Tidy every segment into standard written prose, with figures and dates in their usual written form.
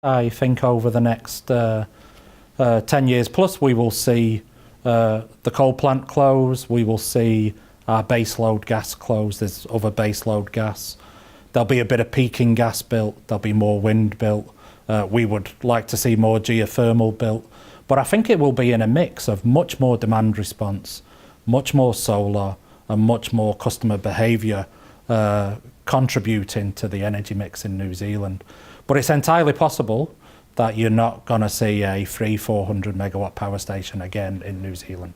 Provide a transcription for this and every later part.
I think over the next 10 years plus, we will see the coal plant close, we will see our baseload gas close, there's other baseload gas. There'll be a bit of peaking gas built, there'll be more wind built. We would like to see more geothermal built. But I think it will be in a mix of much more demand response, much more solar, and much more customer behaviour contributing to the energy mix in New Zealand. But it's entirely possible that you're not going to see a 300-400 megawatt power station again in New Zealand.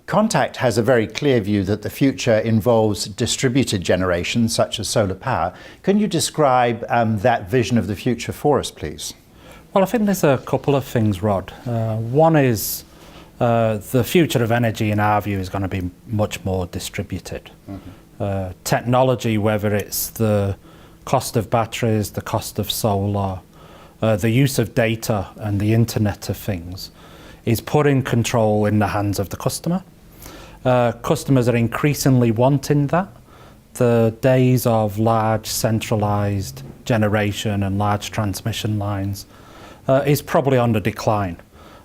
Contact has a very clear view that the future involves distributed generation, such as solar power. Can you describe that vision of the future for us, please? Well, I think there's a couple of things, Rod. One is the future of energy, in our view, is going to be much more distributed. Technology, whether it's the cost of batteries, the cost of solar, the use of data and the Internet of Things, is putting control in the hands of the customer. Customers are increasingly wanting that. The days of large centralised generation and large transmission lines is probably on the decline.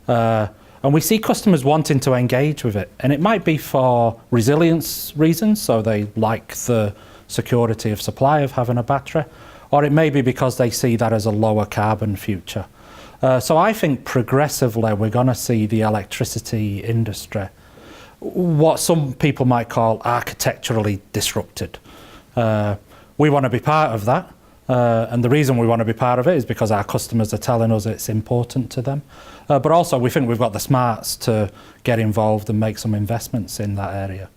And we see customers wanting to engage with it. And it might be for resilience reasons, so they like the security of supply of having a battery, or it may be because they see that as a lower carbon future. So I think progressively we're going to see the electricity industry, what some people might call architecturally disrupted. We want to be part of that. And the reason we want to be part of it is because our customers are telling us it's important to them. But also we think we've got the smarts to get involved and make some investments in that area.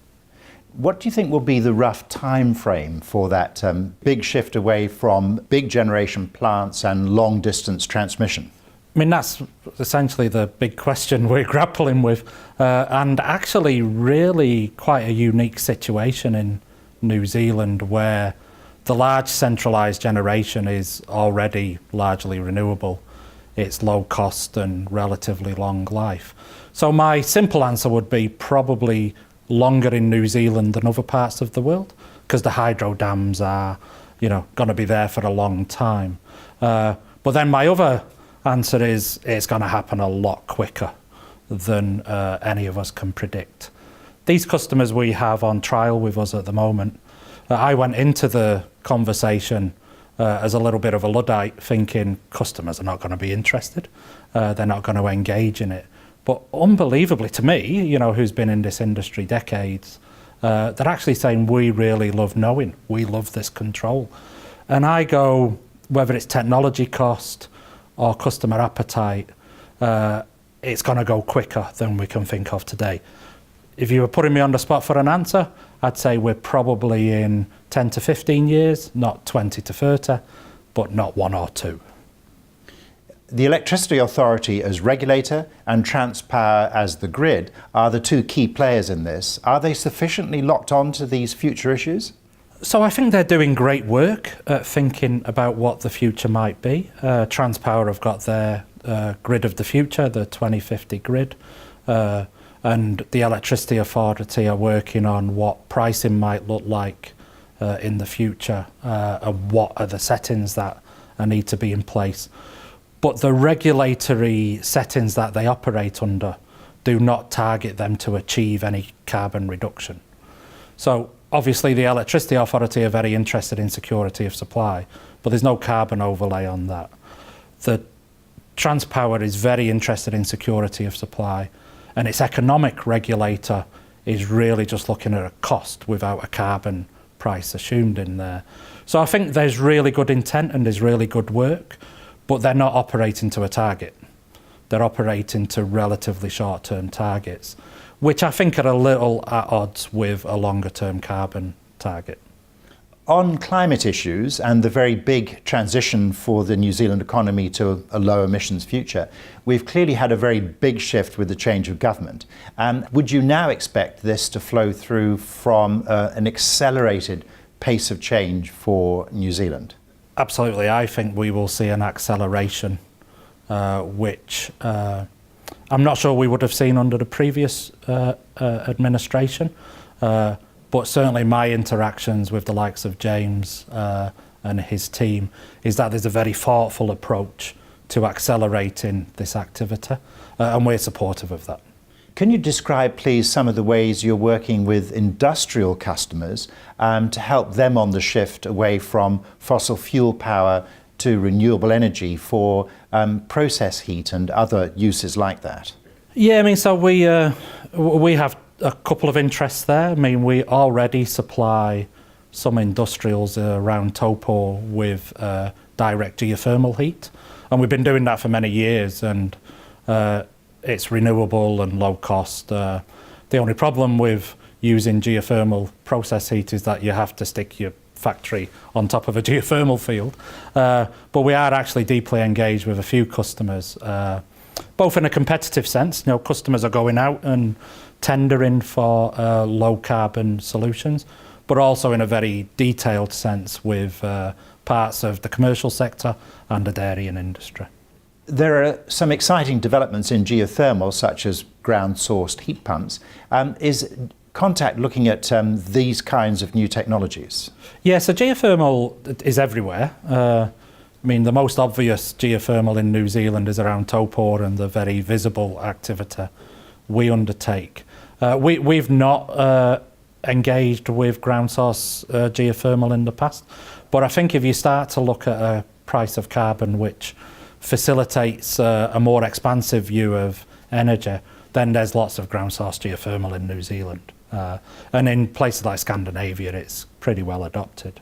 What do you think will be the rough time frame for that big shift away from big generation plants and long distance transmission? I mean, that's essentially the big question we're grappling with, and actually really quite a unique situation in New Zealand where the large centralised generation is already largely renewable. It's low cost and relatively long life. So my simple answer would be probably longer in New Zealand than other parts of the world, because the hydro dams are, going to be there for a long time. But then my other answer is it's going to happen a lot quicker than any of us can predict. These customers we have on trial with us at the moment, I went into the conversation as a little bit of a Luddite, thinking customers are not going to be interested, they're not going to engage in it. But unbelievably to me, who's been in this industry decades, they're actually saying we really love knowing, we love this control. And I go, whether it's technology cost or customer appetite, it's going to go quicker than we can think of today. If you were putting me on the spot for an answer, I'd say we're probably in 10 to 15 years, not 20 to 30, but not 1 or 2. The Electricity Authority as regulator and Transpower as the grid are the two key players in this. Are they sufficiently locked on to these future issues? So I think they're doing great work at thinking about what the future might be. Transpower have got their grid of the future, the 2050 grid, and the Electricity Authority are working on what pricing might look like in the future and what are the settings that need to be in place. But the regulatory settings that they operate under do not target them to achieve any carbon reduction. So obviously the Electricity Authority are very interested in security of supply, but there's no carbon overlay on that. The Transpower is very interested in security of supply, and its economic regulator is really just looking at a cost without a carbon price assumed in there. So I think there's really good intent and there's really good work, but they're not operating to a target. They're operating to relatively short-term targets, which I think are a little at odds with a longer-term carbon target. On climate issues and the very big transition for the New Zealand economy to a low emissions future, we've clearly had a very big shift with the change of government. Would you now expect this to flow through from an accelerated pace of change for New Zealand? Absolutely. I think we will see an acceleration, which I'm not sure we would have seen under the previous administration. But certainly my interactions with the likes of James and his team is that there's a very thoughtful approach to accelerating this activity, and we're supportive of that. Can you describe, please, some of the ways you're working with industrial customers to help them on the shift away from fossil fuel power to renewable energy for process heat and other uses like that? Yeah, I mean, so we have a couple of interests there. I mean, we already supply some industrials around Topor with direct geothermal heat, and we've been doing that for many years, and it's renewable and low cost. The only problem with using geothermal process heat is that you have to stick your factory on top of a geothermal field. But we are actually deeply engaged with a few customers, both in a competitive sense. You know, customers are going out and tendering for low carbon solutions, but also in a very detailed sense with parts of the commercial sector and the dairy and industry. There are some exciting developments in geothermal, such as ground-sourced heat pumps. Is Contact looking at these kinds of new technologies? Yeah, so geothermal is everywhere. I mean, the most obvious geothermal in New Zealand is around Topor and the very visible activity we undertake. We've not engaged with ground source geothermal in the past, but I think if you start to look at a price of carbon which facilitates a more expansive view of energy, then there's lots of ground source geothermal in New Zealand. And in places like Scandinavia, it's pretty well adopted.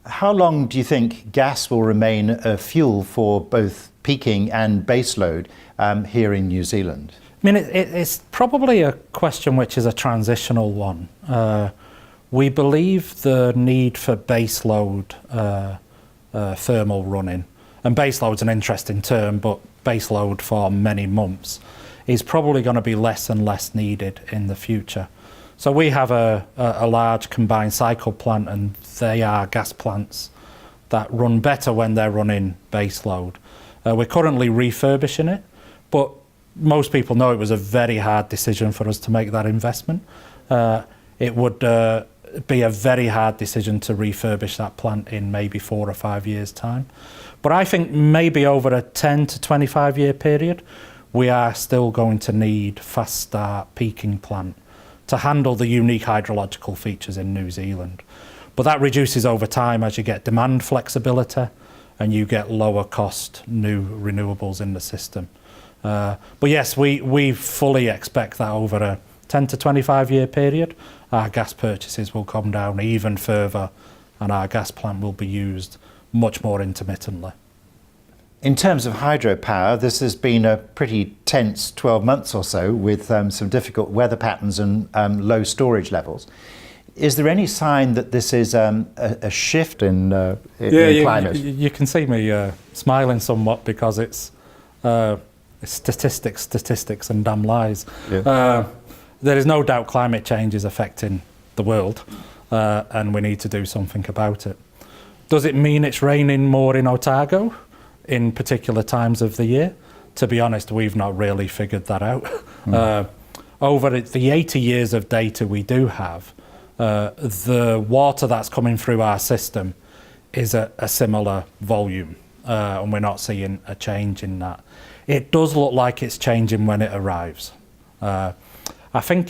How long do you think gas will remain a fuel for both peaking and baseload here in New Zealand? I mean, it's probably a question which is a transitional one. We believe the need for baseload thermal running, and baseload's an interesting term, but baseload for many months, is probably going to be less and less needed in the future. So we have a large combined cycle plant, and they are gas plants that run better when they're running baseload. We're currently refurbishing it, but most people know it was a very hard decision for us to make that investment. It would be a very hard decision to refurbish that plant in maybe 4 or 5 years' time. But I think maybe over a 10 to 25 year period, we are still going to need fast start peaking plant to handle the unique hydrological features in New Zealand. But that reduces over time as you get demand flexibility and you get lower cost new renewables in the system. But yes, we fully expect that over a 10 to 25 year period, our gas purchases will come down even further and our gas plant will be used much more intermittently. In terms of hydropower, this has been a pretty tense 12 months or so with some difficult weather patterns and low storage levels. Is there any sign that this is a shift in climate? You can see me smiling somewhat because it's statistics and damn lies. Yeah. There is no doubt climate change is affecting the world and we need to do something about it. Does it mean it's raining more in Otago in particular times of the year? To be honest, we've not really figured that out. Over the 80 years of data we do have, the water that's coming through our system is a similar volume, and we're not seeing a change in that. It does look like it's changing when it arrives. I think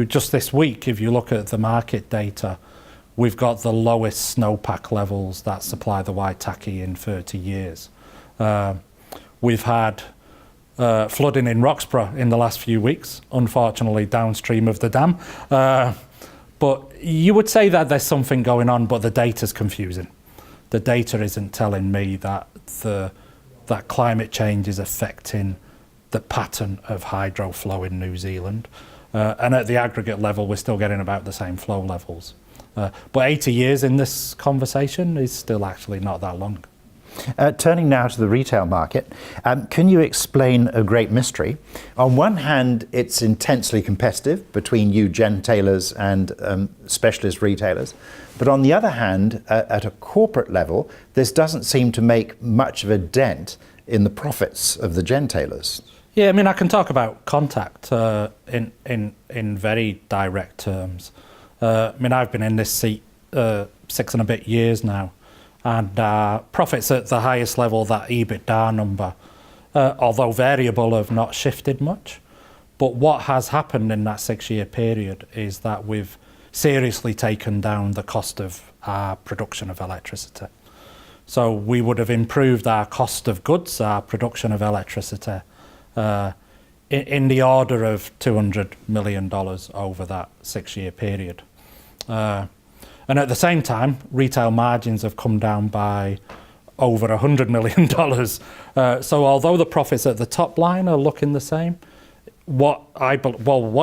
just this week, if you look at the market data, we've got the lowest snowpack levels that supply the Waitaki in 30 years. We've had flooding in Roxburgh in the last few weeks, unfortunately downstream of the dam. But you would say that there's something going on, but the data's confusing. The data isn't telling me that that climate change is affecting the pattern of hydro flow in New Zealand. And at the aggregate level, we're still getting about the same flow levels. But 80 years in this conversation is still actually not that long. Turning now to the retail market, can you explain a great mystery? On one hand, it's intensely competitive between you gentailers and specialist retailers. But on the other hand, at a corporate level, this doesn't seem to make much of a dent in the profits of the gentailers. Yeah, I mean, I can talk about Contact in very direct terms. I mean, I've been in this seat 6 and a bit years now, and profits at the highest level, that EBITDA number, although variable, have not shifted much. But what has happened in that 6-year period is that we've seriously taken down the cost of our production of electricity. So we would have improved our cost of goods, our production of electricity, in the order of $200 million over that 6-year period. And at the same time, retail margins have come down by over $100 million. So although the profits at the top line are looking the same, what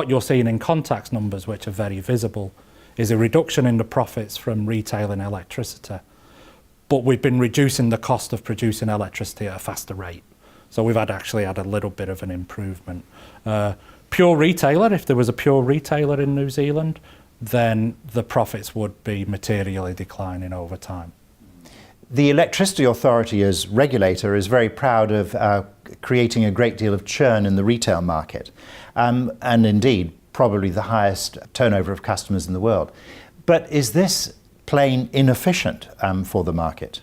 you're seeing in Contact's numbers, which are very visible, is a reduction in the profits from retailing electricity. But we've been reducing the cost of producing electricity at a faster rate. So we've actually had a little bit of an improvement. Pure retailer, if there was a pure retailer in New Zealand, then the profits would be materially declining over time. The Electricity Authority as regulator is very proud of creating a great deal of churn in the retail market, and indeed probably the highest turnover of customers in the world. But is this plain inefficient for the market?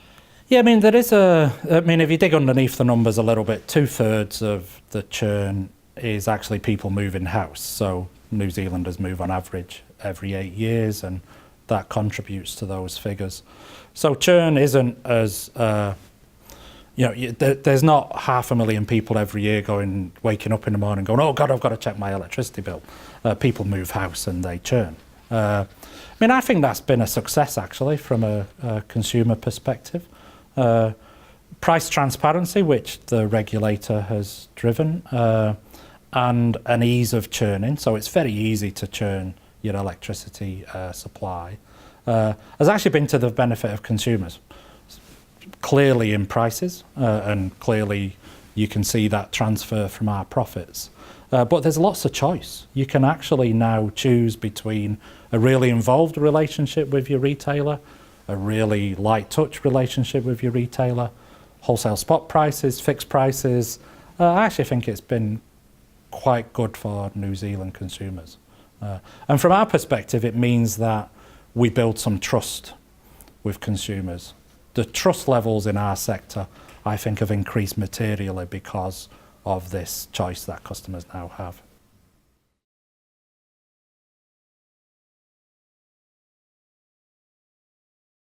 Yeah, I mean, if you dig underneath the numbers a little bit, 2/3 of the churn is actually people moving house. So New Zealanders move on average every 8 years, and that contributes to those figures. So churn isn't as, there's not 500,000 people every year waking up in the morning going, oh God, I've got to check my electricity bill. People move house and they churn. I think that's been a success actually from a consumer perspective. Price transparency, which the regulator has driven, and an ease of churning. So it's very easy to churn your electricity supply, has actually been to the benefit of consumers. Clearly in prices, and clearly you can see that transfer from our profits. But there's lots of choice. You can actually now choose between a really involved relationship with your retailer, a really light touch relationship with your retailer, wholesale spot prices, fixed prices. I actually think it's been quite good for New Zealand consumers. And from our perspective, it means that we build some trust with consumers. The trust levels in our sector, I think, have increased materially because of this choice that customers now have.